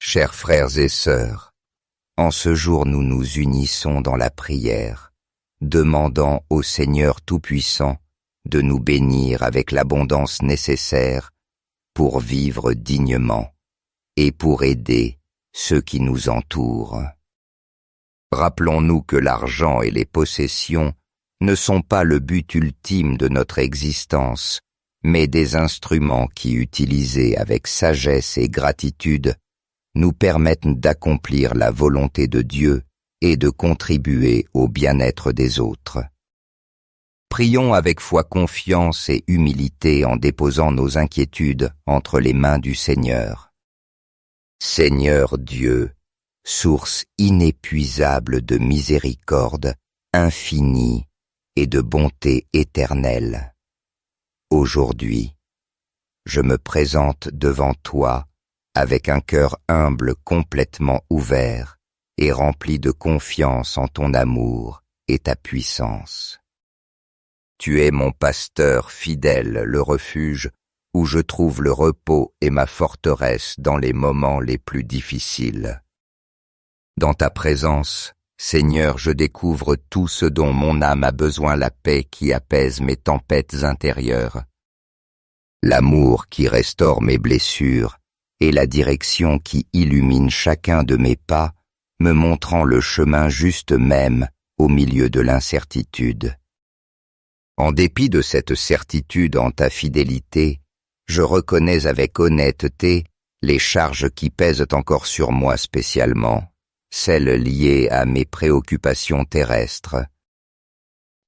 Chers frères et sœurs, en ce jour nous nous unissons dans la prière, demandant au Seigneur Tout-Puissant de nous bénir avec l'abondance nécessaire pour vivre dignement et pour aider ceux qui nous entourent. Rappelons-nous que l'argent et les possessions ne sont pas le but ultime de notre existence, mais des instruments qui, utilisés avec sagesse et gratitude, nous permettent d'accomplir la volonté de Dieu et de contribuer au bien-être des autres. Prions avec foi, confiance et humilité en déposant nos inquiétudes entre les mains du Seigneur. Seigneur Dieu, source inépuisable de miséricorde, infinie et de bonté éternelle, aujourd'hui, je me présente devant toi avec un cœur humble complètement ouvert et rempli de confiance en ton amour et ta puissance. Tu es mon pasteur fidèle, le refuge où je trouve le repos et ma forteresse dans les moments les plus difficiles. Dans ta présence, Seigneur, je découvre tout ce dont mon âme a besoin, la paix qui apaise mes tempêtes intérieures, l'amour qui restaure mes blessures et la direction qui illumine chacun de mes pas, me montrant le chemin juste même au milieu de l'incertitude. En dépit de cette certitude en ta fidélité, je reconnais avec honnêteté les charges qui pèsent encore sur moi spécialement, celles liées à mes préoccupations terrestres.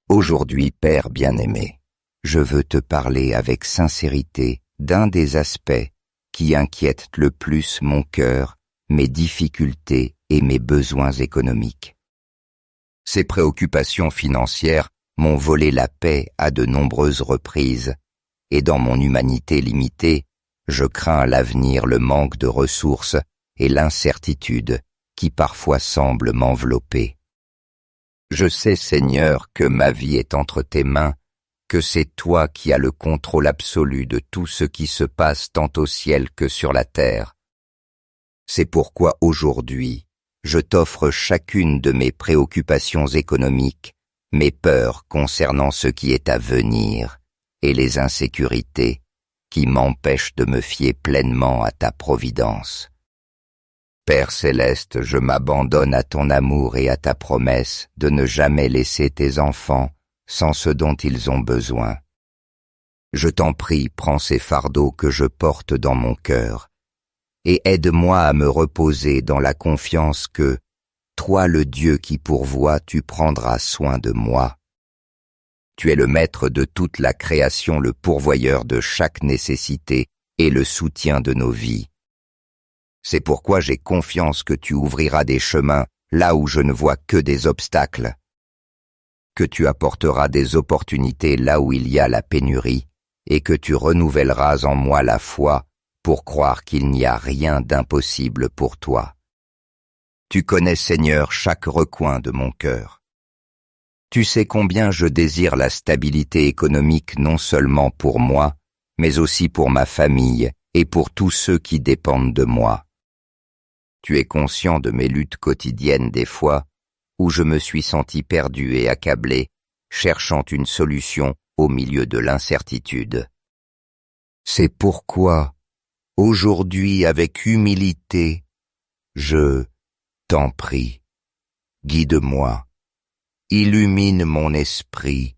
Aujourd'hui, Père bien-aimé, je veux te parler avec sincérité d'un des aspects qui inquiètent le plus mon cœur, mes difficultés et mes besoins économiques. Ces préoccupations financières m'ont volé la paix à de nombreuses reprises, et dans mon humanité limitée, je crains à l'avenir le manque de ressources et l'incertitude qui parfois semble m'envelopper. Je sais, Seigneur, que ma vie est entre tes mains, que c'est toi qui as le contrôle absolu de tout ce qui se passe tant au ciel que sur la terre. C'est pourquoi aujourd'hui, je t'offre chacune de mes préoccupations économiques, mes peurs concernant ce qui est à venir et les insécurités qui m'empêchent de me fier pleinement à ta providence. Père céleste, je m'abandonne à ton amour et à ta promesse de ne jamais laisser tes enfants sans ce dont ils ont besoin. Je t'en prie, prends ces fardeaux que je porte dans mon cœur et aide-moi à me reposer dans la confiance que, toi le Dieu qui pourvoit, tu prendras soin de moi. Tu es le maître de toute la création, le pourvoyeur de chaque nécessité et le soutien de nos vies. C'est pourquoi j'ai confiance que tu ouvriras des chemins là où je ne vois que des obstacles, que tu apporteras des opportunités là où il y a la pénurie et que tu renouvelleras en moi la foi pour croire qu'il n'y a rien d'impossible pour toi. Tu connais, Seigneur, chaque recoin de mon cœur. Tu sais combien je désire la stabilité économique non seulement pour moi, mais aussi pour ma famille et pour tous ceux qui dépendent de moi. Tu es conscient de mes luttes quotidiennes des fois où je me suis senti perdu et accablé, cherchant une solution au milieu de l'incertitude. C'est pourquoi, aujourd'hui avec humilité, je t'en prie, guide-moi, illumine mon esprit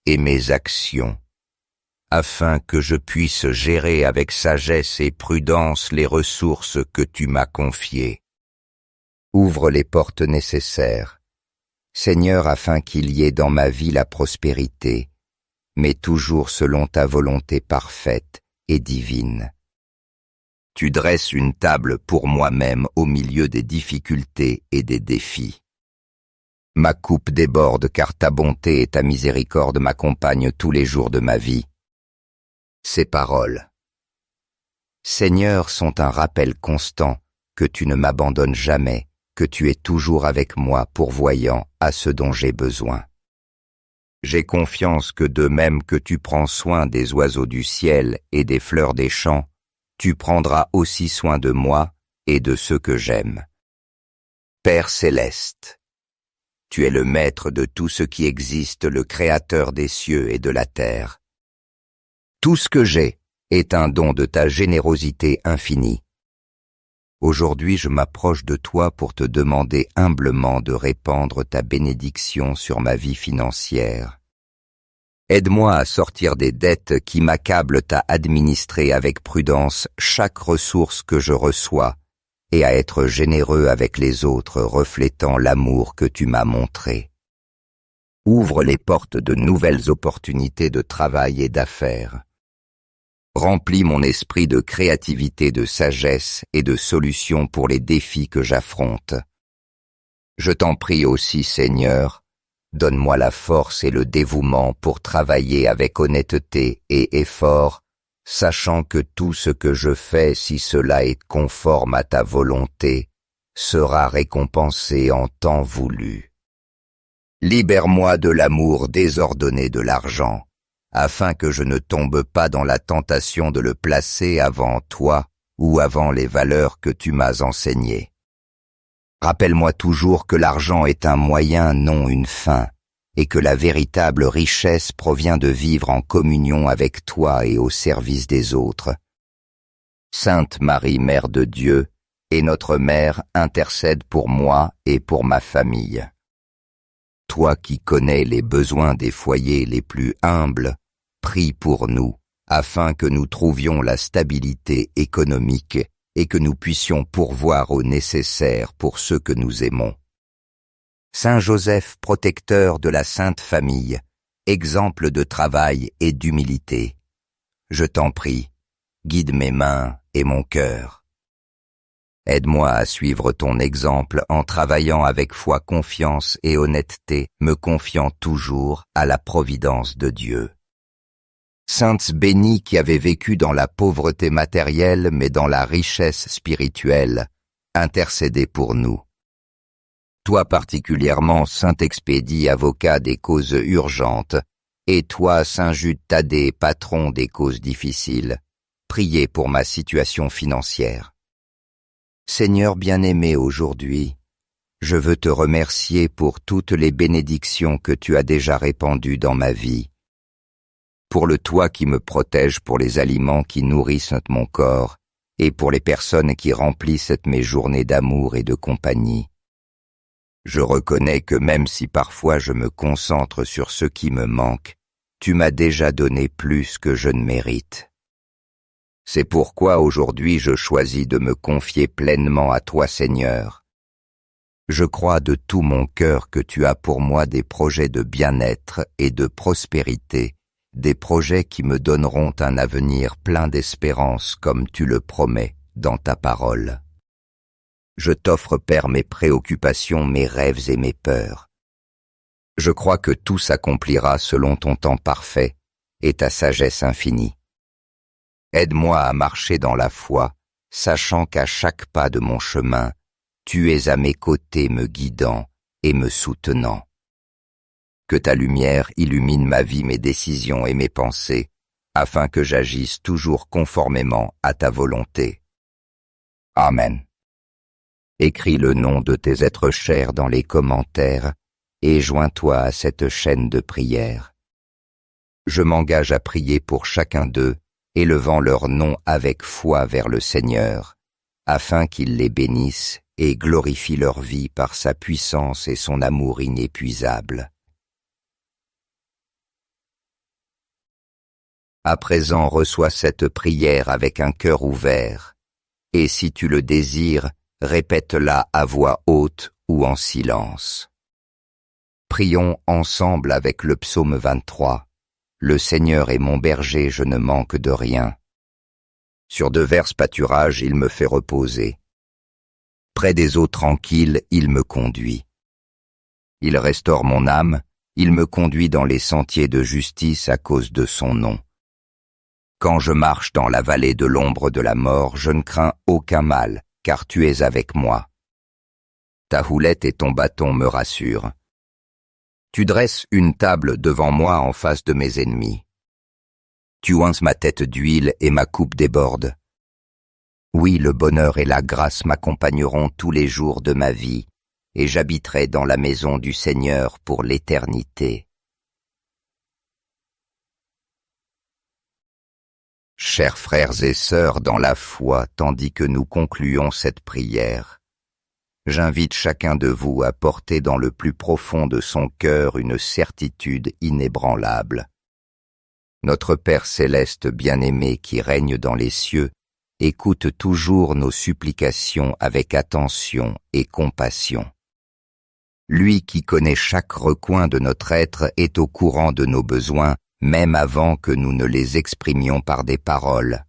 et mes actions, afin que je puisse gérer avec sagesse et prudence les ressources que tu m'as confiées. Ouvre les portes nécessaires, Seigneur, afin qu'il y ait dans ma vie la prospérité, mais toujours selon ta volonté parfaite et divine. Tu dresses une table pour moi-même au milieu des difficultés et des défis. Ma coupe déborde car ta bonté et ta miséricorde m'accompagnent tous les jours de ma vie. Ces paroles, Seigneur, sont un rappel constant que tu ne m'abandonnes jamais, que tu es toujours avec moi pourvoyant à ce dont j'ai besoin. J'ai confiance que de même que tu prends soin des oiseaux du ciel et des fleurs des champs, tu prendras aussi soin de moi et de ceux que j'aime. Père céleste, tu es le maître de tout ce qui existe, le créateur des cieux et de la terre. Tout ce que j'ai est un don de ta générosité infinie. Aujourd'hui, je m'approche de toi pour te demander humblement de répandre ta bénédiction sur ma vie financière. Aide-moi à sortir des dettes qui m'accablent, à administrer avec prudence chaque ressource que je reçois et à être généreux avec les autres, reflétant l'amour que tu m'as montré. Ouvre les portes de nouvelles opportunités de travail et d'affaires. Remplis mon esprit de créativité, de sagesse et de solutions pour les défis que j'affronte. Je t'en prie aussi, Seigneur, donne-moi la force et le dévouement pour travailler avec honnêteté et effort, sachant que tout ce que je fais, si cela est conforme à ta volonté, sera récompensé en temps voulu. Libère-moi de l'amour désordonné de l'argent, afin que je ne tombe pas dans la tentation de le placer avant toi ou avant les valeurs que tu m'as enseignées. Rappelle-moi toujours que l'argent est un moyen, non une fin, et que la véritable richesse provient de vivre en communion avec toi et au service des autres. Sainte Marie, Mère de Dieu, et notre Mère, intercède pour moi et pour ma famille. Toi qui connais les besoins des foyers les plus humbles, prie pour nous, afin que nous trouvions la stabilité économique et que nous puissions pourvoir au nécessaire pour ceux que nous aimons. Saint Joseph, protecteur de la Sainte Famille, exemple de travail et d'humilité, je t'en prie, guide mes mains et mon cœur. Aide-moi à suivre ton exemple en travaillant avec foi, confiance et honnêteté, me confiant toujours à la providence de Dieu. Sainte bénie qui avait vécu dans la pauvreté matérielle mais dans la richesse spirituelle, intercédez pour nous. Toi particulièrement, Saint Expédie, avocat des causes urgentes, et toi, Saint Jude Thaddée, patron des causes difficiles, priez pour ma situation financière. Seigneur bien-aimé, aujourd'hui, je veux te remercier pour toutes les bénédictions que tu as déjà répandues dans ma vie, pour le toit qui me protège, pour les aliments qui nourrissent mon corps, et pour les personnes qui remplissent mes journées d'amour et de compagnie. Je reconnais que même si parfois je me concentre sur ce qui me manque, tu m'as déjà donné plus que je ne mérite. C'est pourquoi aujourd'hui je choisis de me confier pleinement à toi, Seigneur. Je crois de tout mon cœur que tu as pour moi des projets de bien-être et de prospérité, des projets qui me donneront un avenir plein d'espérance comme tu le promets dans ta parole. Je t'offre, Père, mes préoccupations, mes rêves et mes peurs. Je crois que tout s'accomplira selon ton temps parfait et ta sagesse infinie. Aide-moi à marcher dans la foi, sachant qu'à chaque pas de mon chemin, tu es à mes côtés me guidant et me soutenant. Que ta lumière illumine ma vie, mes décisions et mes pensées, afin que j'agisse toujours conformément à ta volonté. Amen. Écris le nom de tes êtres chers dans les commentaires et joins-toi à cette chaîne de prière. Je m'engage à prier pour chacun d'eux, élevant leur nom avec foi vers le Seigneur, afin qu'il les bénisse et glorifie leur vie par sa puissance et son amour inépuisable. À présent, reçois cette prière avec un cœur ouvert, et si tu le désires, répète-la à voix haute ou en silence. Prions ensemble avec le psaume 23. Le Seigneur est mon berger, je ne manque de rien. Sur de verts pâturages, il me fait reposer. Près des eaux tranquilles, il me conduit. Il restaure mon âme, il me conduit dans les sentiers de justice à cause de son nom. Quand je marche dans la vallée de l'ombre de la mort, je ne crains aucun mal, car tu es avec moi. Ta houlette et ton bâton me rassurent. Tu dresses une table devant moi en face de mes ennemis. Tu oinces ma tête d'huile et ma coupe déborde. Oui, le bonheur et la grâce m'accompagneront tous les jours de ma vie, et j'habiterai dans la maison du Seigneur pour l'éternité. Chers frères et sœurs dans la foi, tandis que nous concluons cette prière, j'invite chacun de vous à porter dans le plus profond de son cœur une certitude inébranlable. Notre Père céleste bien-aimé qui règne dans les cieux écoute toujours nos supplications avec attention et compassion. Lui qui connaît chaque recoin de notre être est au courant de nos besoins, même avant que nous ne les exprimions par des paroles.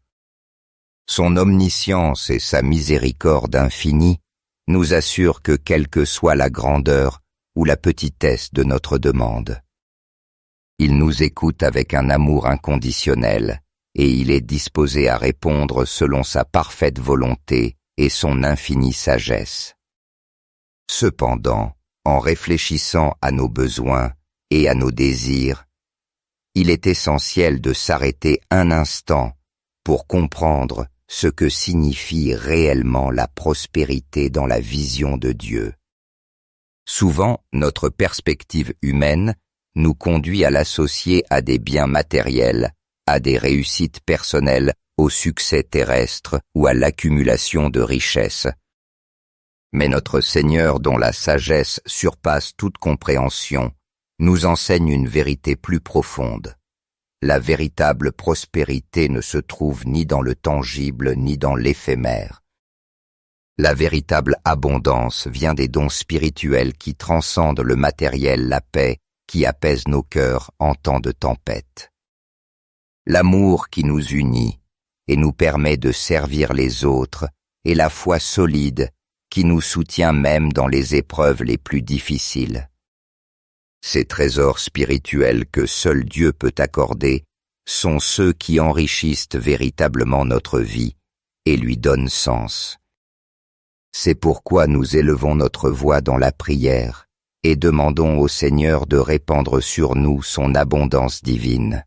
Son omniscience et sa miséricorde infinie nous assurent que quelle que soit la grandeur ou la petitesse de notre demande, il nous écoute avec un amour inconditionnel et il est disposé à répondre selon sa parfaite volonté et son infinie sagesse. Cependant, en réfléchissant à nos besoins et à nos désirs, il est essentiel de s'arrêter un instant pour comprendre ce que signifie réellement la prospérité dans la vision de Dieu. Souvent, notre perspective humaine nous conduit à l'associer à des biens matériels, à des réussites personnelles, au succès terrestre ou à l'accumulation de richesses. Mais notre Seigneur, dont la sagesse surpasse toute compréhension, nous enseigne une vérité plus profonde. La véritable prospérité ne se trouve ni dans le tangible ni dans l'éphémère. La véritable abondance vient des dons spirituels qui transcendent le matériel, la paix qui apaise nos cœurs en temps de tempête. L'amour qui nous unit et nous permet de servir les autres et la foi solide qui nous soutient même dans les épreuves les plus difficiles. Ces trésors spirituels que seul Dieu peut accorder sont ceux qui enrichissent véritablement notre vie et lui donnent sens. C'est pourquoi nous élevons notre voix dans la prière et demandons au Seigneur de répandre sur nous son abondance divine.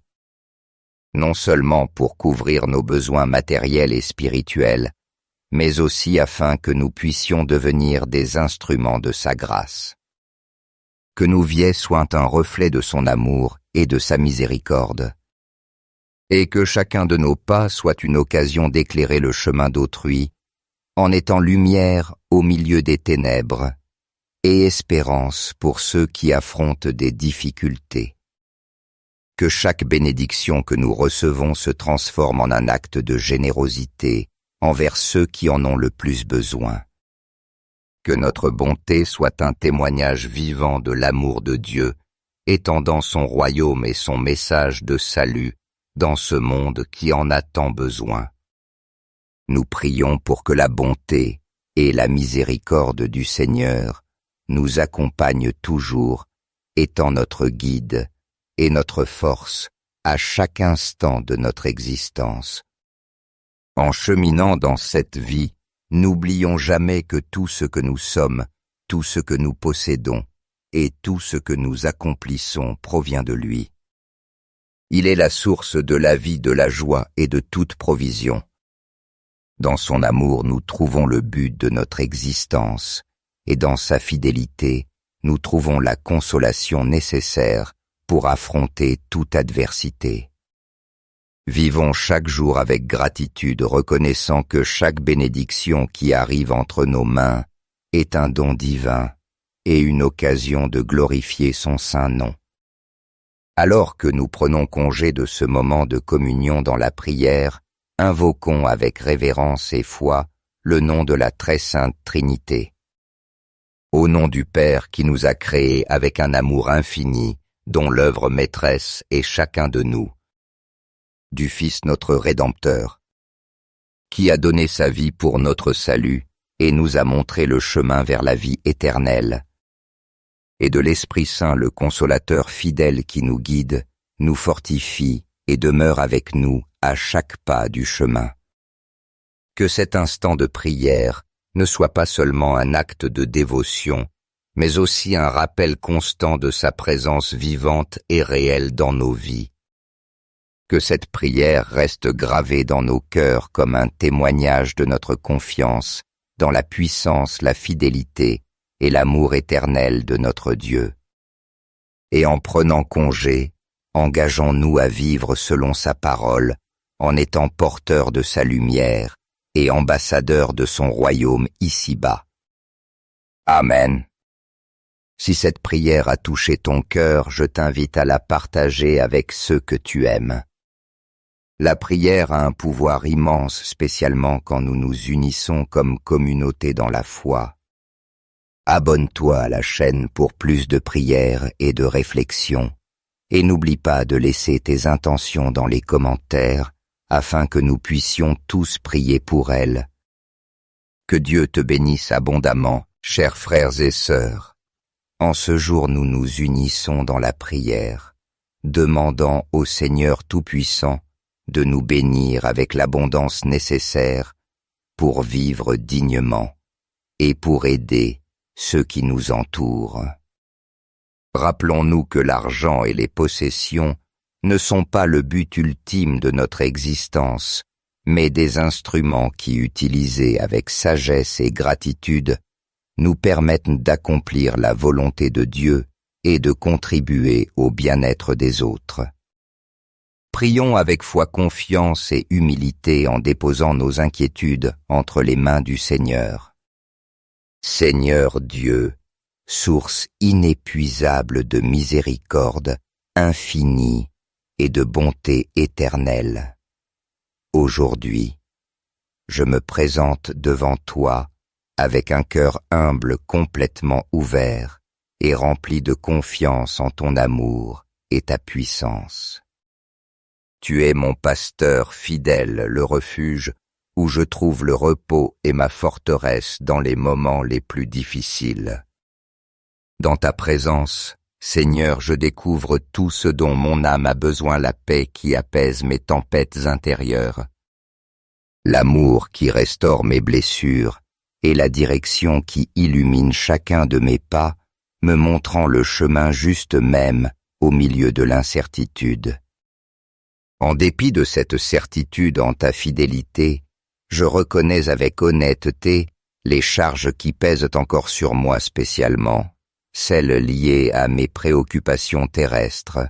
Non seulement pour couvrir nos besoins matériels et spirituels, mais aussi afin que nous puissions devenir des instruments de sa grâce. Que nos vies soient un reflet de son amour et de sa miséricorde, et que chacun de nos pas soit une occasion d'éclairer le chemin d'autrui, en étant lumière au milieu des ténèbres, et espérance pour ceux qui affrontent des difficultés. Que chaque bénédiction que nous recevons se transforme en un acte de générosité envers ceux qui en ont le plus besoin. Que notre bonté soit un témoignage vivant de l'amour de Dieu, étendant son royaume et son message de salut dans ce monde qui en a tant besoin. Nous prions pour que la bonté et la miséricorde du Seigneur nous accompagnent toujours, étant notre guide et notre force à chaque instant de notre existence. En cheminant dans cette vie, n'oublions jamais que tout ce que nous sommes, tout ce que nous possédons et tout ce que nous accomplissons provient de lui. Il est la source de la vie, de la joie et de toute provision. Dans son amour, nous trouvons le but de notre existence, et dans sa fidélité, nous trouvons la consolation nécessaire pour affronter toute adversité. Vivons chaque jour avec gratitude, reconnaissant que chaque bénédiction qui arrive entre nos mains est un don divin et une occasion de glorifier son saint nom. Alors que nous prenons congé de ce moment de communion dans la prière, invoquons avec révérence et foi le nom de la très sainte Trinité. Au nom du Père qui nous a créés avec un amour infini, dont l'œuvre maîtresse est chacun de nous, du Fils notre Rédempteur, qui a donné sa vie pour notre salut et nous a montré le chemin vers la vie éternelle, et de l'Esprit Saint le Consolateur fidèle qui nous guide, nous fortifie et demeure avec nous à chaque pas du chemin. Que cet instant de prière ne soit pas seulement un acte de dévotion, mais aussi un rappel constant de sa présence vivante et réelle dans nos vies. Que cette prière reste gravée dans nos cœurs comme un témoignage de notre confiance dans la puissance, la fidélité et l'amour éternel de notre Dieu. Et en prenant congé, engageons-nous à vivre selon sa parole, en étant porteurs de sa lumière et ambassadeurs de son royaume ici-bas. Amen. Si cette prière a touché ton cœur, je t'invite à la partager avec ceux que tu aimes. La prière a un pouvoir immense, spécialement quand nous nous unissons comme communauté dans la foi. Abonne-toi à la chaîne pour plus de prières et de réflexions, et n'oublie pas de laisser tes intentions dans les commentaires afin que nous puissions tous prier pour elle. Que Dieu te bénisse abondamment, chers frères et sœurs. En ce jour, nous nous unissons dans la prière, demandant au Seigneur Tout-Puissant de nous bénir avec l'abondance nécessaire pour vivre dignement et pour aider ceux qui nous entourent. Rappelons-nous que l'argent et les possessions ne sont pas le but ultime de notre existence, mais des instruments qui, utilisés avec sagesse et gratitude, nous permettent d'accomplir la volonté de Dieu et de contribuer au bien-être des autres. Prions avec foi, confiance et humilité en déposant nos inquiétudes entre les mains du Seigneur. Seigneur Dieu, source inépuisable de miséricorde infinie et de bonté éternelle, aujourd'hui, je me présente devant toi avec un cœur humble complètement ouvert et rempli de confiance en ton amour et ta puissance. Tu es mon pasteur fidèle, le refuge où je trouve le repos et ma forteresse dans les moments les plus difficiles. Dans ta présence, Seigneur, je découvre tout ce dont mon âme a besoin, la paix qui apaise mes tempêtes intérieures, l'amour qui restaure mes blessures et la direction qui illumine chacun de mes pas, me montrant le chemin juste même au milieu de l'incertitude. En dépit de cette certitude en ta fidélité, je reconnais avec honnêteté les charges qui pèsent encore sur moi spécialement, celles liées à mes préoccupations terrestres.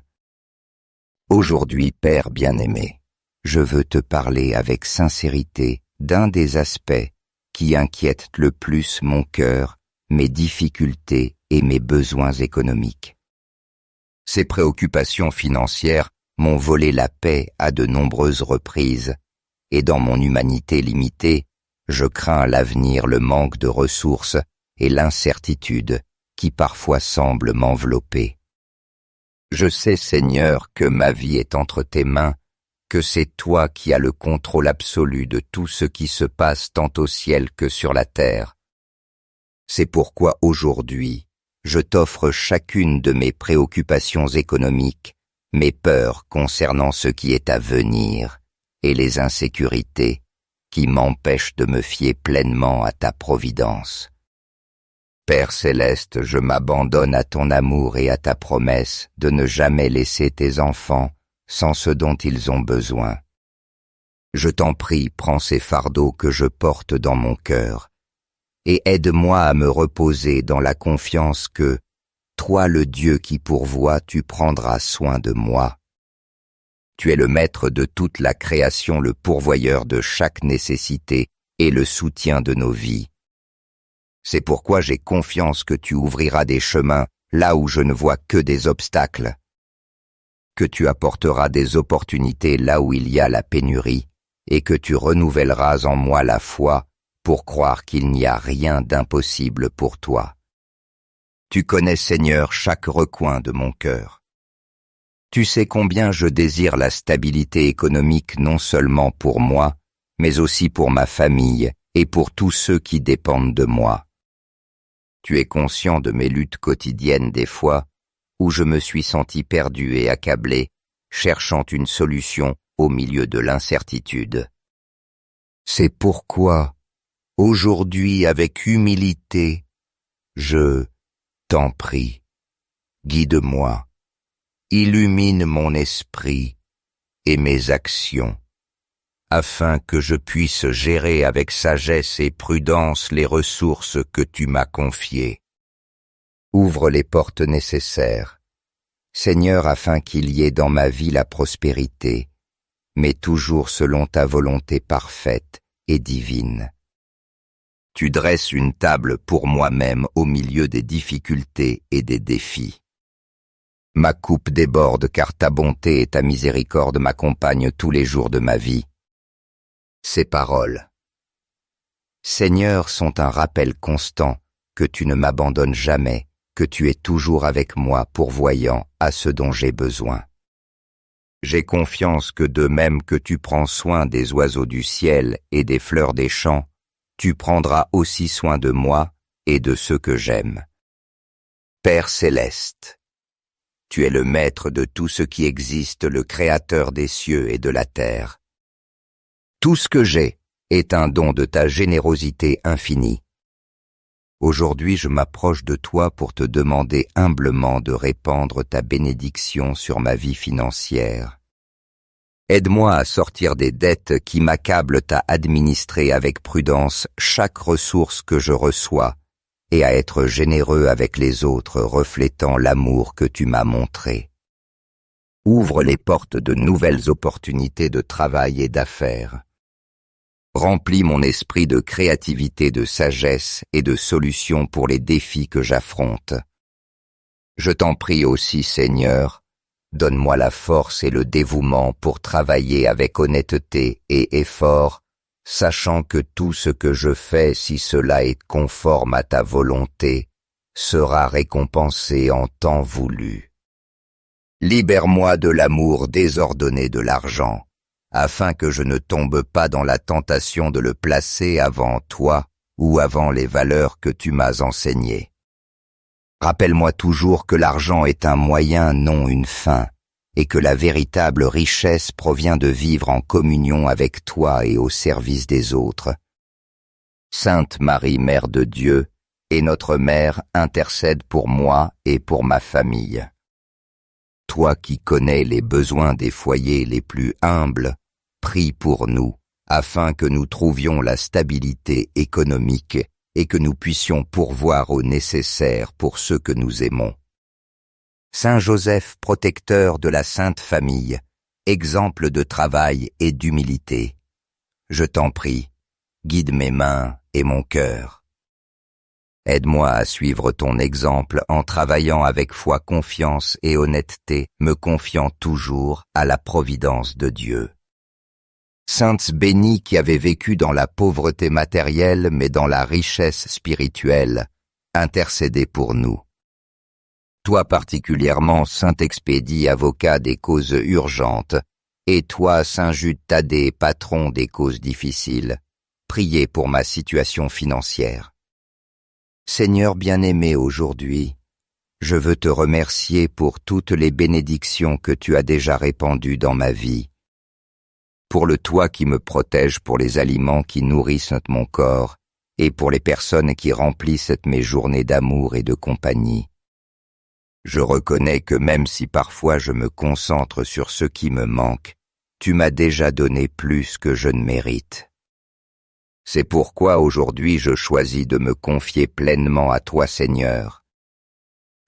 Aujourd'hui, Père bien-aimé, je veux te parler avec sincérité d'un des aspects qui inquiètent le plus mon cœur, mes difficultés et mes besoins économiques. Ces préoccupations financières m'ont volé la paix à de nombreuses reprises, et dans mon humanité limitée, je crains l'avenir, le manque de ressources et l'incertitude qui parfois semblent m'envelopper. Je sais, Seigneur, que ma vie est entre tes mains, que c'est toi qui as le contrôle absolu de tout ce qui se passe tant au ciel que sur la terre. C'est pourquoi aujourd'hui, je t'offre chacune de mes préoccupations économiques, mes peurs concernant ce qui est à venir et les insécurités qui m'empêchent de me fier pleinement à ta providence. Père céleste, je m'abandonne à ton amour et à ta promesse de ne jamais laisser tes enfants sans ce dont ils ont besoin. Je t'en prie, prends ces fardeaux que je porte dans mon cœur et aide-moi à me reposer dans la confiance que, toi le Dieu qui pourvoit, tu prendras soin de moi. Tu es le maître de toute la création, le pourvoyeur de chaque nécessité et le soutien de nos vies. C'est pourquoi j'ai confiance que tu ouvriras des chemins là où je ne vois que des obstacles, que tu apporteras des opportunités là où il y a la pénurie, et que tu renouvelleras en moi la foi pour croire qu'il n'y a rien d'impossible pour toi. Tu connais, Seigneur, chaque recoin de mon cœur. Tu sais combien je désire la stabilité économique non seulement pour moi, mais aussi pour ma famille et pour tous ceux qui dépendent de moi. Tu es conscient de mes luttes quotidiennes des fois, où je me suis senti perdu et accablé, cherchant une solution au milieu de l'incertitude. C'est pourquoi, aujourd'hui avec humilité, je t'en prie, guide-moi, illumine mon esprit et mes actions, afin que je puisse gérer avec sagesse et prudence les ressources que tu m'as confiées. Ouvre les portes nécessaires, Seigneur, afin qu'il y ait dans ma vie la prospérité, mais toujours selon ta volonté parfaite et divine. Tu dresses une table pour moi-même au milieu des difficultés et des défis. Ma coupe déborde car ta bonté et ta miséricorde m'accompagnent tous les jours de ma vie. Ces paroles, Seigneur, sont un rappel constant que tu ne m'abandonnes jamais, que tu es toujours avec moi pourvoyant à ce dont j'ai besoin. J'ai confiance que de même que tu prends soin des oiseaux du ciel et des fleurs des champs, tu prendras aussi soin de moi et de ceux que j'aime. Père céleste, tu es le maître de tout ce qui existe, le créateur des cieux et de la terre. Tout ce que j'ai est un don de ta générosité infinie. Aujourd'hui, je m'approche de toi pour te demander humblement de répandre ta bénédiction sur ma vie financière. Aide-moi à sortir des dettes qui m'accablent à administrer avec prudence chaque ressource que je reçois et à être généreux avec les autres, reflétant l'amour que tu m'as montré. Ouvre les portes de nouvelles opportunités de travail et d'affaires. Remplis mon esprit de créativité, de sagesse et de solutions pour les défis que j'affronte. Je t'en prie aussi, Seigneur, donne-moi la force et le dévouement pour travailler avec honnêteté et effort, sachant que tout ce que je fais, si cela est conforme à ta volonté, sera récompensé en temps voulu. Libère-moi de l'amour désordonné de l'argent, afin que je ne tombe pas dans la tentation de le placer avant toi ou avant les valeurs que tu m'as enseignées. Rappelle-moi toujours que l'argent est un moyen, non une fin, et que la véritable richesse provient de vivre en communion avec toi et au service des autres. Sainte Marie, Mère de Dieu, et notre Mère, intercède pour moi et pour ma famille. Toi qui connais les besoins des foyers les plus humbles, prie pour nous, afin que nous trouvions la stabilité économique et que nous puissions pourvoir au nécessaire pour ceux que nous aimons. Saint Joseph, protecteur de la Sainte Famille, exemple de travail et d'humilité, je t'en prie, guide mes mains et mon cœur. Aide-moi à suivre ton exemple en travaillant avec foi, confiance et honnêteté, me confiant toujours à la providence de Dieu. Sainte bénie qui avait vécu dans la pauvreté matérielle mais dans la richesse spirituelle, intercédez pour nous. Toi particulièrement, Saint Expédie, avocat des causes urgentes, et toi, Saint Jude Thaddée, patron des causes difficiles, priez pour ma situation financière. Seigneur bien-aimé, aujourd'hui, je veux te remercier pour toutes les bénédictions que tu as déjà répandues dans ma vie, pour le toit qui me protège, pour les aliments qui nourrissent mon corps, et pour les personnes qui remplissent mes journées d'amour et de compagnie. Je reconnais que même si parfois je me concentre sur ce qui me manque, tu m'as déjà donné plus que je ne mérite. C'est pourquoi aujourd'hui je choisis de me confier pleinement à toi, Seigneur.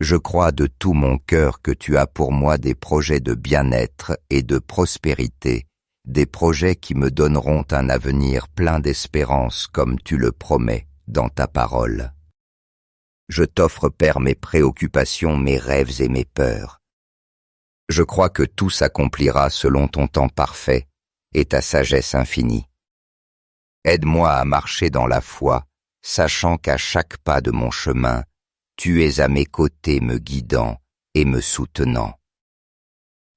Je crois de tout mon cœur que tu as pour moi des projets de bien-être et de prospérité, des projets qui me donneront un avenir plein d'espérance comme tu le promets dans ta parole. Je t'offre, Père, mes préoccupations, mes rêves et mes peurs. Je crois que tout s'accomplira selon ton temps parfait et ta sagesse infinie. Aide-moi à marcher dans la foi, sachant qu'à chaque pas de mon chemin, tu es à mes côtés me guidant et me soutenant.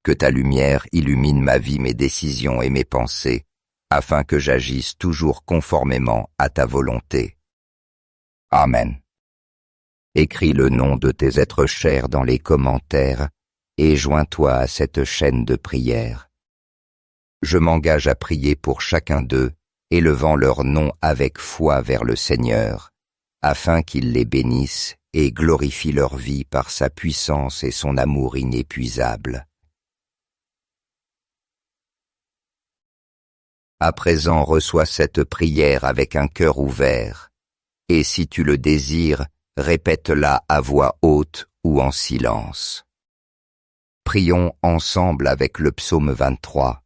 Que ta lumière illumine ma vie, mes décisions et mes pensées, afin que j'agisse toujours conformément à ta volonté. Amen. Écris le nom de tes êtres chers dans les commentaires et joins-toi à cette chaîne de prière. Je m'engage à prier pour chacun d'eux, élevant leur nom avec foi vers le Seigneur, afin qu'il les bénisse et glorifie leur vie par sa puissance et son amour inépuisable. À présent, reçois cette prière avec un cœur ouvert, et si tu le désires, répète-la à voix haute ou en silence. Prions ensemble avec le psaume 23.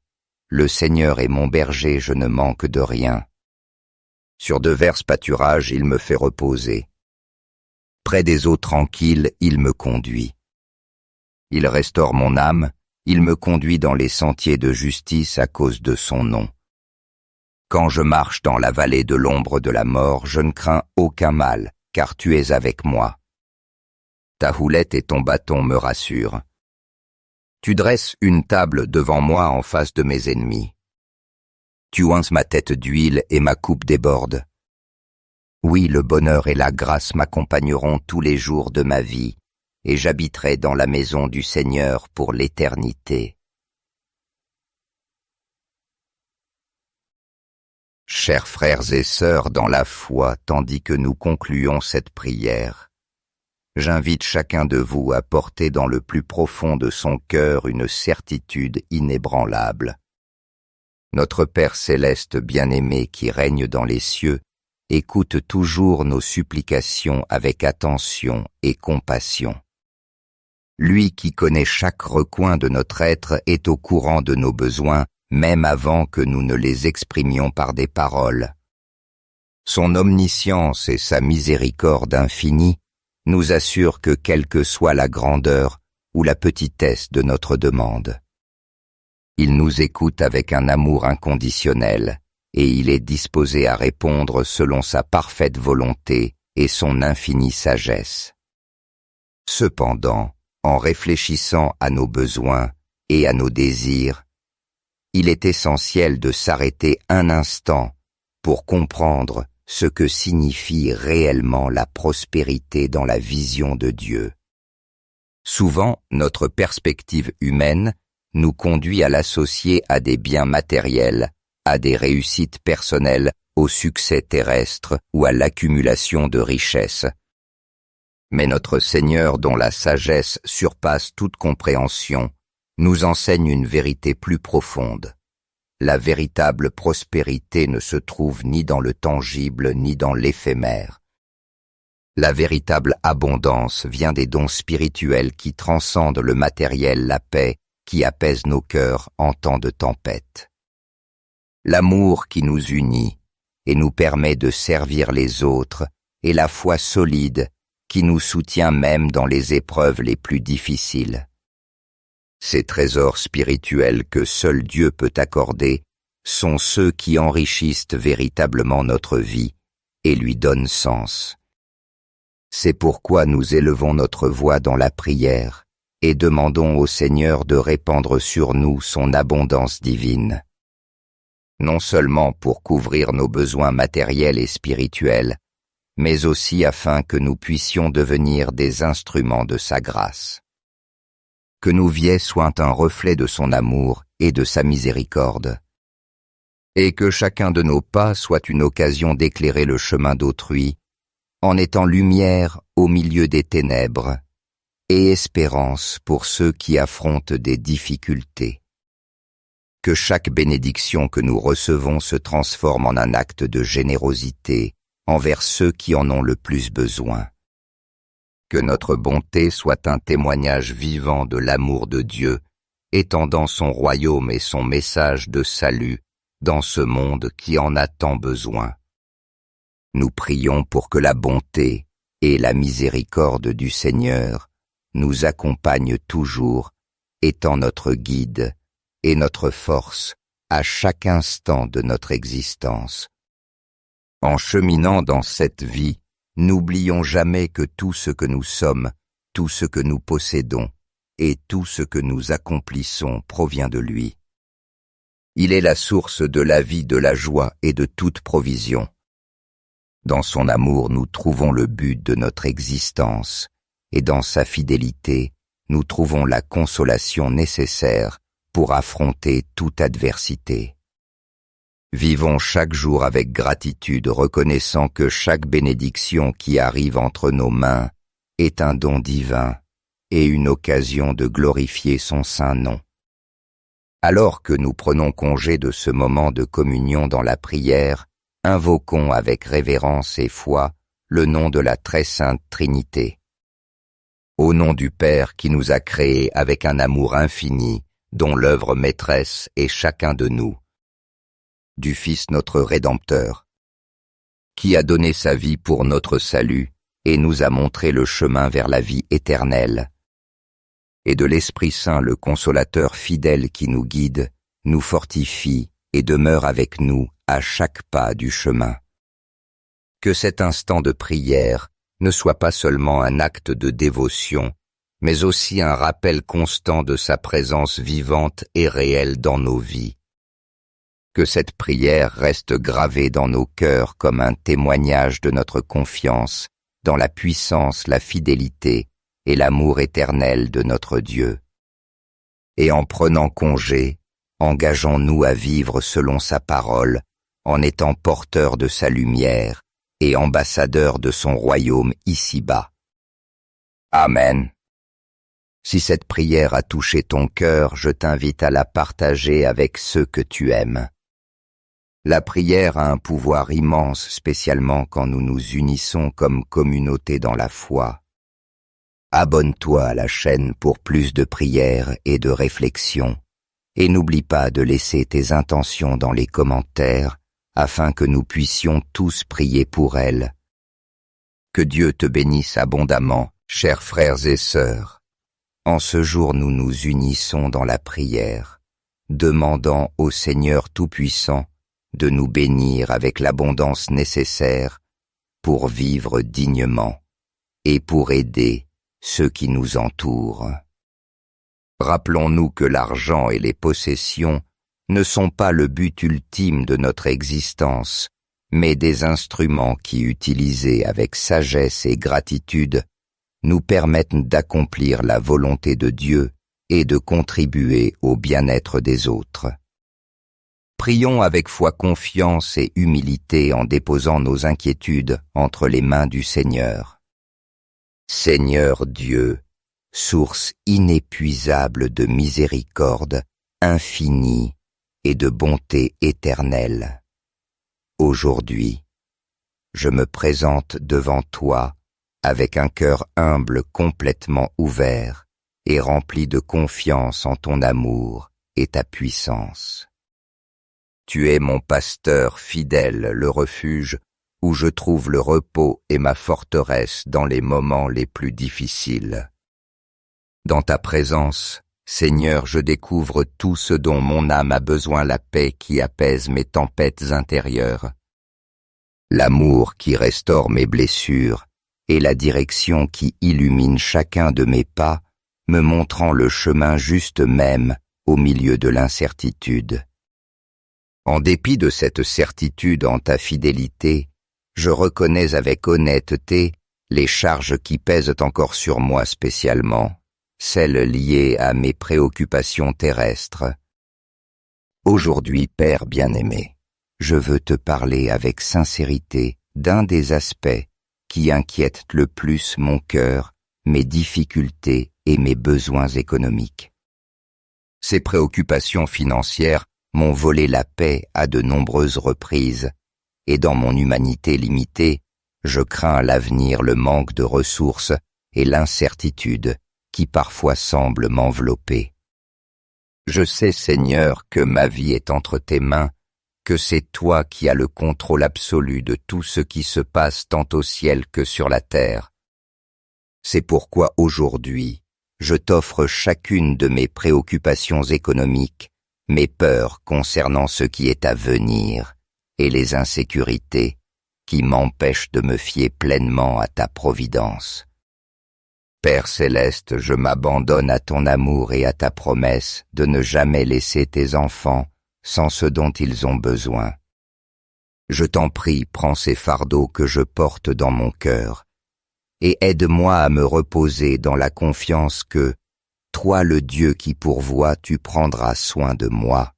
Le Seigneur est mon berger, je ne manque de rien. Sur de verts pâturages, il me fait reposer. Près des eaux tranquilles, il me conduit. Il restaure mon âme, il me conduit dans les sentiers de justice à cause de son nom. Quand je marche dans la vallée de l'ombre de la mort, je ne crains aucun mal, car tu es avec moi. Ta houlette et ton bâton me rassurent. Tu dresses une table devant moi en face de mes ennemis. Tu oinces ma tête d'huile et ma coupe déborde. Oui, le bonheur et la grâce m'accompagneront tous les jours de ma vie, et j'habiterai dans la maison du Seigneur pour l'éternité. Chers frères et sœurs dans la foi, tandis que nous concluons cette prière, j'invite chacun de vous à porter dans le plus profond de son cœur une certitude inébranlable. Notre Père céleste bien-aimé qui règne dans les cieux écoute toujours nos supplications avec attention et compassion. Lui qui connaît chaque recoin de notre être est au courant de nos besoins, même avant que nous ne les exprimions par des paroles. Son omniscience et sa miséricorde infinie nous assurent que quelle que soit la grandeur ou la petitesse de notre demande, il nous écoute avec un amour inconditionnel et il est disposé à répondre selon sa parfaite volonté et son infinie sagesse. Cependant, en réfléchissant à nos besoins et à nos désirs, il est essentiel de s'arrêter un instant pour comprendre ce que signifie réellement la prospérité dans la vision de Dieu. Souvent, notre perspective humaine nous conduit à l'associer à des biens matériels, à des réussites personnelles, au succès terrestre ou à l'accumulation de richesses. Mais notre Seigneur, dont la sagesse surpasse toute compréhension, nous enseigne une vérité plus profonde. La véritable prospérité ne se trouve ni dans le tangible ni dans l'éphémère. La véritable abondance vient des dons spirituels qui transcendent le matériel, la paix qui apaise nos cœurs en temps de tempête. L'amour qui nous unit et nous permet de servir les autres et la foi solide qui nous soutient même dans les épreuves les plus difficiles. Ces trésors spirituels que seul Dieu peut accorder sont ceux qui enrichissent véritablement notre vie et lui donnent sens. C'est pourquoi nous élevons notre voix dans la prière et demandons au Seigneur de répandre sur nous son abondance divine. Non seulement pour couvrir nos besoins matériels et spirituels, mais aussi afin que nous puissions devenir des instruments de sa grâce. Que nos vies soient un reflet de son amour et de sa miséricorde, et que chacun de nos pas soit une occasion d'éclairer le chemin d'autrui, en étant lumière au milieu des ténèbres, et espérance pour ceux qui affrontent des difficultés. Que chaque bénédiction que nous recevons se transforme en un acte de générosité envers ceux qui en ont le plus besoin. Que notre bonté soit un témoignage vivant de l'amour de Dieu, étendant son royaume et son message de salut dans ce monde qui en a tant besoin. Nous prions pour que la bonté et la miséricorde du Seigneur nous accompagnent toujours, étant notre guide et notre force à chaque instant de notre existence. En cheminant dans cette vie, n'oublions jamais que tout ce que nous sommes, tout ce que nous possédons et tout ce que nous accomplissons provient de lui. Il est la source de la vie, de la joie et de toute provision. Dans son amour, nous trouvons le but de notre existence et dans sa fidélité, nous trouvons la consolation nécessaire pour affronter toute adversité. Vivons chaque jour avec gratitude, reconnaissant que chaque bénédiction qui arrive entre nos mains est un don divin et une occasion de glorifier son saint nom. Alors que nous prenons congé de ce moment de communion dans la prière, invoquons avec révérence et foi le nom de la très sainte Trinité. Au nom du Père qui nous a créés avec un amour infini, dont l'œuvre maîtresse est chacun de nous. Du Fils notre Rédempteur, qui a donné sa vie pour notre salut et nous a montré le chemin vers la vie éternelle. Et de l'Esprit Saint, le Consolateur fidèle qui nous guide, nous fortifie et demeure avec nous à chaque pas du chemin. Que cet instant de prière ne soit pas seulement un acte de dévotion, mais aussi un rappel constant de sa présence vivante et réelle dans nos vies. Que cette prière reste gravée dans nos cœurs comme un témoignage de notre confiance dans la puissance, la fidélité et l'amour éternel de notre Dieu. Et en prenant congé, engageons-nous à vivre selon sa parole, en étant porteurs de sa lumière et ambassadeurs de son royaume ici-bas. Amen. Si cette prière a touché ton cœur, je t'invite à la partager avec ceux que tu aimes. La prière a un pouvoir immense, spécialement quand nous nous unissons comme communauté dans la foi. Abonne-toi à la chaîne pour plus de prières et de réflexions, et n'oublie pas de laisser tes intentions dans les commentaires afin que nous puissions tous prier pour elles. Que Dieu te bénisse abondamment, chers frères et sœurs. En ce jour, nous nous unissons dans la prière, demandant au Seigneur Tout-Puissant de nous bénir avec l'abondance nécessaire pour vivre dignement et pour aider ceux qui nous entourent. Rappelons-nous que l'argent et les possessions ne sont pas le but ultime de notre existence, mais des instruments qui, utilisés avec sagesse et gratitude, nous permettent d'accomplir la volonté de Dieu et de contribuer au bien-être des autres. Prions avec foi, confiance et humilité en déposant nos inquiétudes entre les mains du Seigneur. Seigneur Dieu, source inépuisable de miséricorde, infinie et de bonté éternelle. Aujourd'hui, je me présente devant toi avec un cœur humble complètement ouvert et rempli de confiance en ton amour et ta puissance. Tu es mon pasteur fidèle, le refuge où je trouve le repos et ma forteresse dans les moments les plus difficiles. Dans ta présence, Seigneur, je découvre tout ce dont mon âme a besoin, la paix qui apaise mes tempêtes intérieures, l'amour qui restaure mes blessures et la direction qui illumine chacun de mes pas, me montrant le chemin juste même au milieu de l'incertitude. En dépit de cette certitude en ta fidélité, je reconnais avec honnêteté les charges qui pèsent encore sur moi spécialement, celles liées à mes préoccupations terrestres. Aujourd'hui, Père bien-aimé, je veux te parler avec sincérité d'un des aspects qui inquiètent le plus mon cœur, mes difficultés et mes besoins économiques. Ces préoccupations financières m'ont volé la paix à de nombreuses reprises, et dans mon humanité limitée, je crains à l'avenir le manque de ressources et l'incertitude qui parfois semble m'envelopper. Je sais, Seigneur, que ma vie est entre tes mains, que c'est toi qui as le contrôle absolu de tout ce qui se passe tant au ciel que sur la terre. C'est pourquoi aujourd'hui, je t'offre chacune de mes préoccupations économiques, mes peurs concernant ce qui est à venir et les insécurités qui m'empêchent de me fier pleinement à ta providence. Père céleste, je m'abandonne à ton amour et à ta promesse de ne jamais laisser tes enfants sans ce dont ils ont besoin. Je t'en prie, prends ces fardeaux que je porte dans mon cœur et aide-moi à me reposer dans la confiance que, toi le Dieu qui pourvoit, tu prendras soin de moi.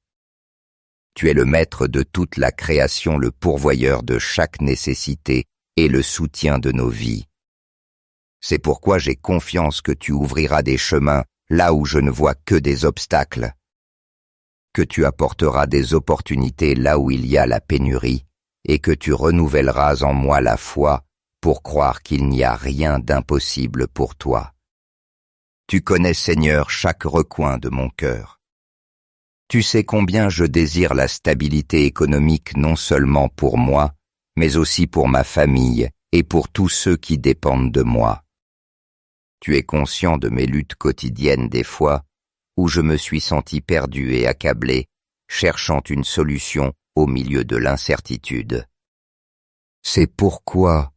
Tu es le maître de toute la création, le pourvoyeur de chaque nécessité et le soutien de nos vies. C'est pourquoi j'ai confiance que tu ouvriras des chemins là où je ne vois que des obstacles. que tu apporteras des opportunités là où il y a la pénurie, et que tu renouvelleras en moi la foi pour croire qu'il n'y a rien d'impossible pour toi. Tu connais, Seigneur, chaque recoin de mon cœur. Tu sais combien je désire la stabilité économique non seulement pour moi, mais aussi pour ma famille et pour tous ceux qui dépendent de moi. Tu es conscient de mes luttes quotidiennes des fois, où je me suis senti perdu et accablé, cherchant une solution au milieu de l'incertitude. C'est pourquoi,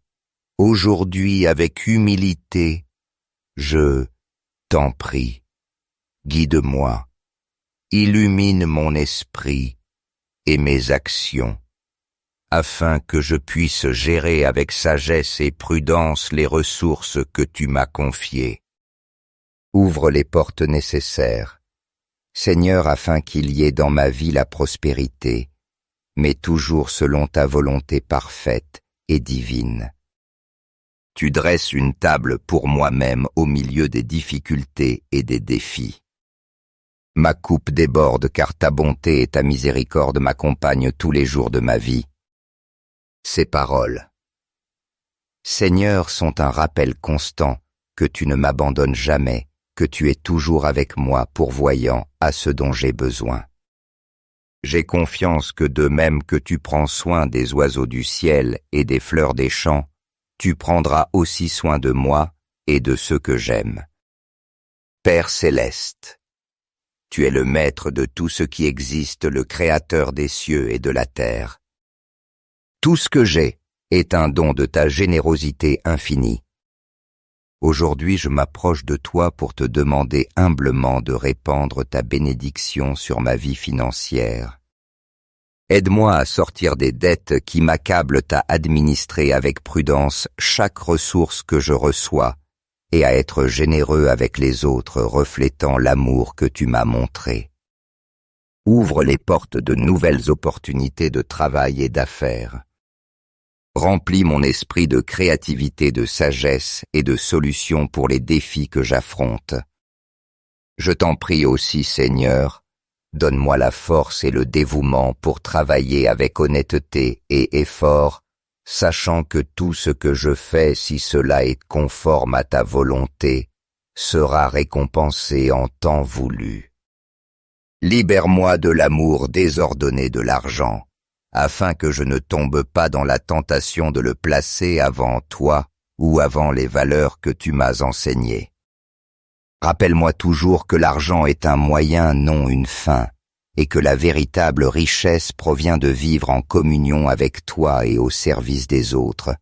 aujourd'hui avec humilité, je t'en prie, guide-moi, illumine mon esprit et mes actions, afin que je puisse gérer avec sagesse et prudence les ressources que tu m'as confiées. Ouvre les portes nécessaires, Seigneur, afin qu'il y ait dans ma vie la prospérité, mais toujours selon ta volonté parfaite et divine. Tu dresses une table pour moi-même au milieu des difficultés et des défis. Ma coupe déborde car ta bonté et ta miséricorde m'accompagnent tous les jours de ma vie. Ces paroles, Seigneur, sont un rappel constant que tu ne m'abandonnes jamais, que tu es toujours avec moi pourvoyant à ce dont j'ai besoin. J'ai confiance que de même que tu prends soin des oiseaux du ciel et des fleurs des champs, tu prendras aussi soin de moi et de ceux que j'aime. Père céleste, tu es le maître de tout ce qui existe, le créateur des cieux et de la terre. Tout ce que j'ai est un don de ta générosité infinie. Aujourd'hui, je m'approche de toi pour te demander humblement de répandre ta bénédiction sur ma vie financière. Aide-moi à sortir des dettes qui m'accablent, à administrer avec prudence chaque ressource que je reçois et à être généreux avec les autres, reflétant l'amour que tu m'as montré. Ouvre les portes de nouvelles opportunités de travail et d'affaires. Remplis mon esprit de créativité, de sagesse et de solutions pour les défis que j'affronte. Je t'en prie aussi, Seigneur, donne-moi la force et le dévouement pour travailler avec honnêteté et effort, sachant que tout ce que je fais, si cela est conforme à ta volonté, sera récompensé en temps voulu. Libère-moi de l'amour désordonné de l'argent, afin que je ne tombe pas dans la tentation de le placer avant toi ou avant les valeurs que tu m'as enseignées. Rappelle-moi toujours que l'argent est un moyen, non une fin, et que la véritable richesse provient de vivre en communion avec toi et au service des autres.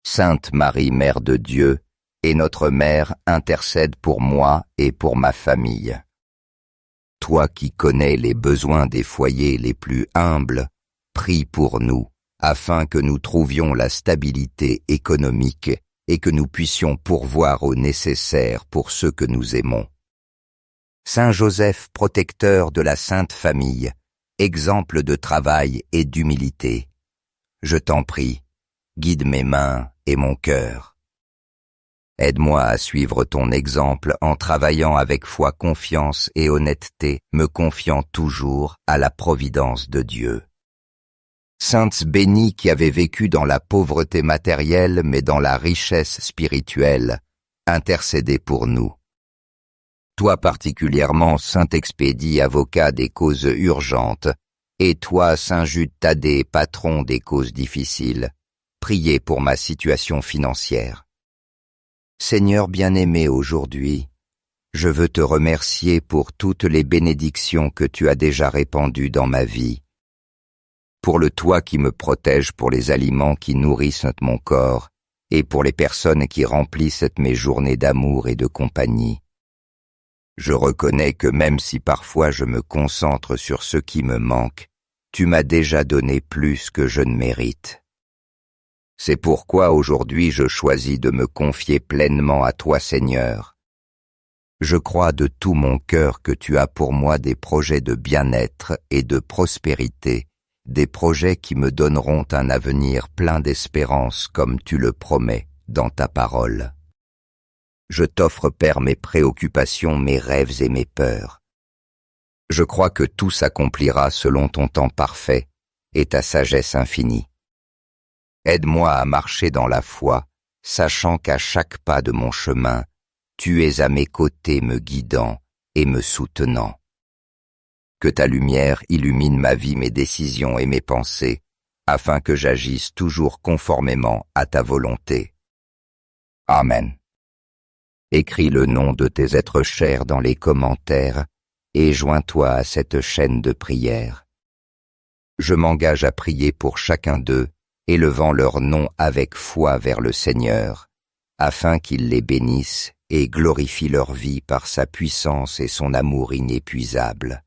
Sainte Marie, Mère de Dieu, et notre Mère, intercède pour moi et pour ma famille. Toi qui connais les besoins des foyers les plus humbles, prie pour nous, afin que nous trouvions la stabilité économique et que nous puissions pourvoir au nécessaire pour ceux que nous aimons. Saint Joseph, protecteur de la Sainte Famille, exemple de travail et d'humilité, je t'en prie, guide mes mains et mon cœur. Aide-moi à suivre ton exemple en travaillant avec foi, confiance et honnêteté, me confiant toujours à la providence de Dieu. Sainte bénie qui avait vécu dans la pauvreté matérielle mais dans la richesse spirituelle, intercédez pour nous. Toi particulièrement, Saint Expédie, avocat des causes urgentes, et toi, Saint Jude Thaddée, patron des causes difficiles, priez pour ma situation financière. Seigneur bien-aimé, aujourd'hui, je veux te remercier pour toutes les bénédictions que tu as déjà répandues dans ma vie, pour le toit qui me protège, pour les aliments qui nourrissent mon corps, et pour les personnes qui remplissent mes journées d'amour et de compagnie. Je reconnais que même si parfois je me concentre sur ce qui me manque, tu m'as déjà donné plus que je ne mérite. C'est pourquoi aujourd'hui je choisis de me confier pleinement à toi, Seigneur. Je crois de tout mon cœur que tu as pour moi des projets de bien-être et de prospérité, des projets qui me donneront un avenir plein d'espérance comme tu le promets dans ta parole. Je t'offre, Père, mes préoccupations, mes rêves et mes peurs. Je crois que tout s'accomplira selon ton temps parfait et ta sagesse infinie. Aide-moi à marcher dans la foi, sachant qu'à chaque pas de mon chemin, tu es à mes côtés me guidant et me soutenant. Que ta lumière illumine ma vie, mes décisions et mes pensées, afin que j'agisse toujours conformément à ta volonté. Amen. Écris le nom de tes êtres chers dans les commentaires et joins-toi à cette chaîne de prière. Je m'engage à prier pour chacun d'eux, élevant leur nom avec foi vers le Seigneur, afin qu'il les bénisse et glorifie leur vie par sa puissance et son amour inépuisable.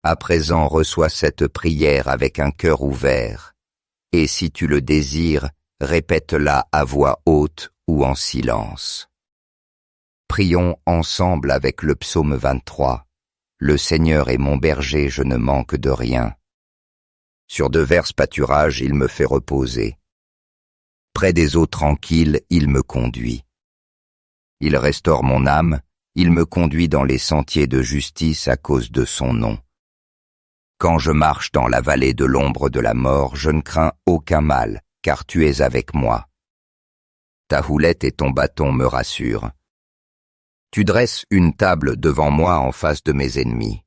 À présent, reçois cette prière avec un cœur ouvert, et si tu le désires, répète-la à voix haute ou en silence. Prions ensemble avec le psaume 23. Le Seigneur est mon berger, je ne manque de rien. Sur de verts pâturages, il me fait reposer. Près des eaux tranquilles, il me conduit. Il restaure mon âme, il me conduit dans les sentiers de justice à cause de son nom. Quand je marche dans la vallée de l'ombre de la mort, je ne crains aucun mal, car tu es avec moi. Ta houlette et ton bâton me rassurent. Tu dresses une table devant moi en face de mes ennemis.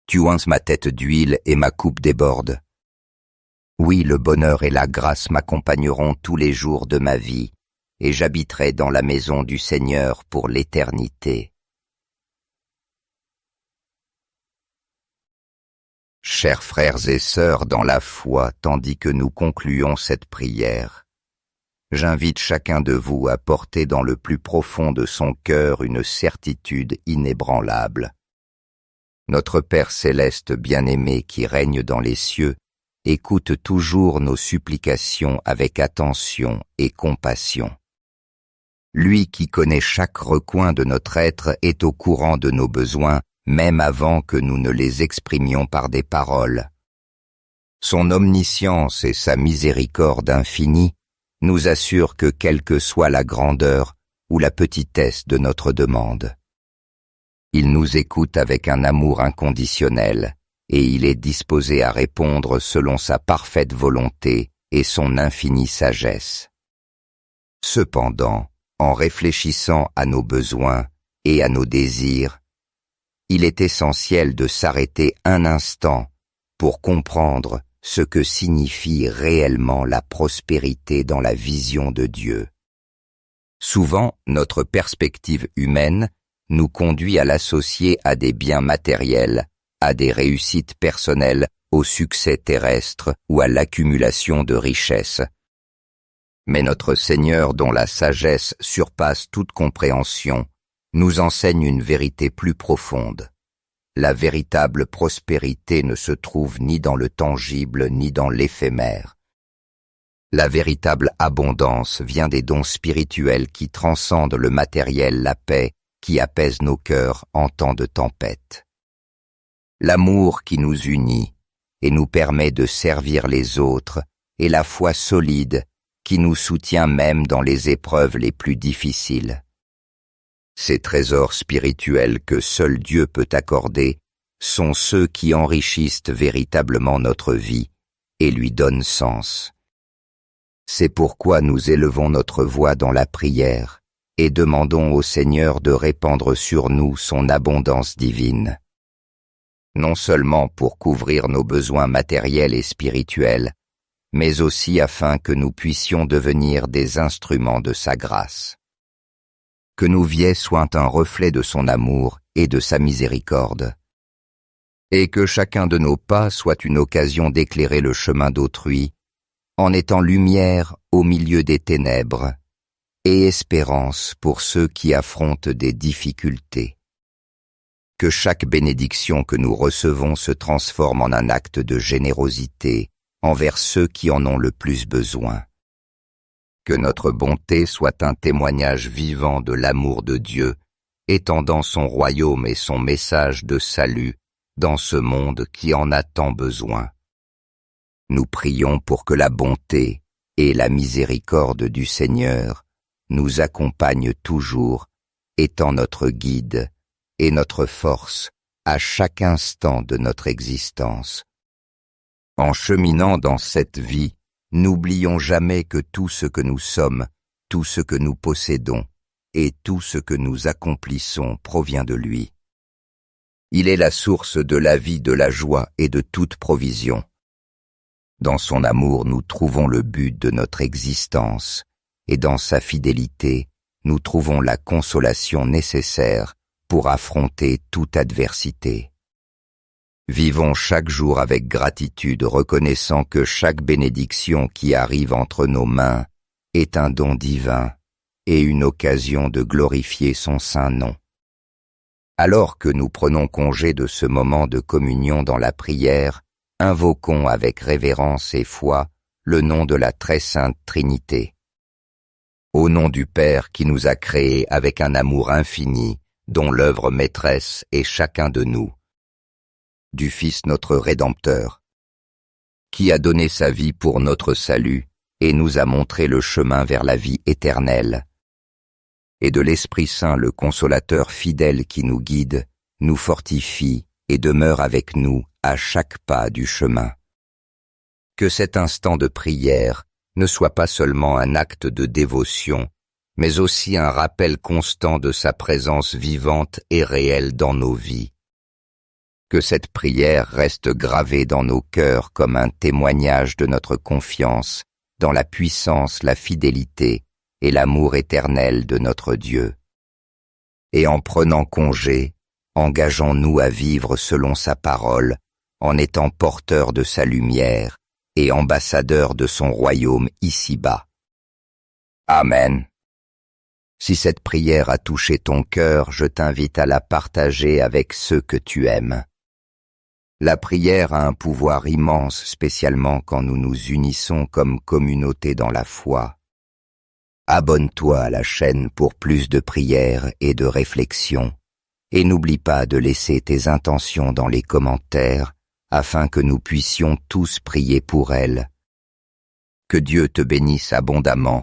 Tu oinces ma tête d'huile et ma coupe déborde. Oui, le bonheur et la grâce m'accompagneront tous les jours de ma vie, et j'habiterai dans la maison du Seigneur pour l'éternité. Chers frères et sœurs dans la foi, tandis que nous concluons cette prière, j'invite chacun de vous à porter dans le plus profond de son cœur une certitude inébranlable. Notre Père céleste bien-aimé qui règne dans les cieux écoute toujours nos supplications avec attention et compassion. Lui qui connaît chaque recoin de notre être est au courant de nos besoins, même avant que nous ne les exprimions par des paroles. Son omniscience et sa miséricorde infinie nous assurent que quelle que soit la grandeur ou la petitesse de notre demande, il nous écoute avec un amour inconditionnel et il est disposé à répondre selon sa parfaite volonté et son infinie sagesse. Cependant, en réfléchissant à nos besoins et à nos désirs, il est essentiel de s'arrêter un instant pour comprendre ce que signifie réellement la prospérité dans la vision de Dieu. Souvent, notre perspective humaine nous conduit à l'associer à des biens matériels, à des réussites personnelles, au succès terrestre ou à l'accumulation de richesses. Mais notre Seigneur, dont la sagesse surpasse toute compréhension, nous enseigne une vérité plus profonde. La véritable prospérité ne se trouve ni dans le tangible ni dans l'éphémère. La véritable abondance vient des dons spirituels qui transcendent le matériel, la paix qui apaise nos cœurs en temps de tempête. L'amour qui nous unit et nous permet de servir les autres et la foi solide qui nous soutient même dans les épreuves les plus difficiles. Ces trésors spirituels que seul Dieu peut accorder sont ceux qui enrichissent véritablement notre vie et lui donnent sens. C'est pourquoi nous élevons notre voix dans la prière et demandons au Seigneur de répandre sur nous son abondance divine. Non seulement pour couvrir nos besoins matériels et spirituels, mais aussi afin que nous puissions devenir des instruments de sa grâce. Que nos vies soient un reflet de son amour et de sa miséricorde, et que chacun de nos pas soit une occasion d'éclairer le chemin d'autrui, en étant lumière au milieu des ténèbres, et espérance pour ceux qui affrontent des difficultés. Que chaque bénédiction que nous recevons se transforme en un acte de générosité envers ceux qui en ont le plus besoin. Que notre bonté soit un témoignage vivant de l'amour de Dieu, étendant son royaume et son message de salut dans ce monde qui en a tant besoin. Nous prions pour que la bonté et la miséricorde du Seigneur nous accompagnent toujours étant notre guide et notre force à chaque instant de notre existence. En cheminant dans cette vie, n'oublions jamais que tout ce que nous sommes, tout ce que nous possédons et tout ce que nous accomplissons provient de lui. Il est la source de la vie, de la joie et de toute provision. Dans son amour, nous trouvons le but de notre existence, et dans sa fidélité, nous trouvons la consolation nécessaire pour affronter toute adversité. Vivons chaque jour avec gratitude, reconnaissant que chaque bénédiction qui arrive entre nos mains est un don divin et une occasion de glorifier son saint nom. Alors que nous prenons congé de ce moment de communion dans la prière, invoquons avec révérence et foi le nom de la très sainte Trinité. Au nom du Père qui nous a créés avec un amour infini, dont l'œuvre maîtresse est chacun de nous, du Fils notre Rédempteur, qui a donné sa vie pour notre salut et nous a montré le chemin vers la vie éternelle, et de l'Esprit Saint, le Consolateur fidèle qui nous guide, nous fortifie et demeure avec nous à chaque pas du chemin. Que cet instant de prière ne soit pas seulement un acte de dévotion, mais aussi un rappel constant de sa présence vivante et réelle dans nos vies. Que cette prière reste gravée dans nos cœurs comme un témoignage de notre confiance dans la puissance, la fidélité et l'amour éternel de notre Dieu. Et en prenant congé, engageons-nous à vivre selon sa parole, en étant porteurs de sa lumière et ambassadeurs de son royaume ici-bas. Amen. Si cette prière a touché ton cœur, je t'invite à la partager avec ceux que tu aimes. La prière a un pouvoir immense, spécialement quand nous nous unissons comme communauté dans la foi. Abonne-toi à la chaîne pour plus de prières et de réflexions, et n'oublie pas de laisser tes intentions dans les commentaires afin que nous puissions tous prier pour elles. Que Dieu te bénisse abondamment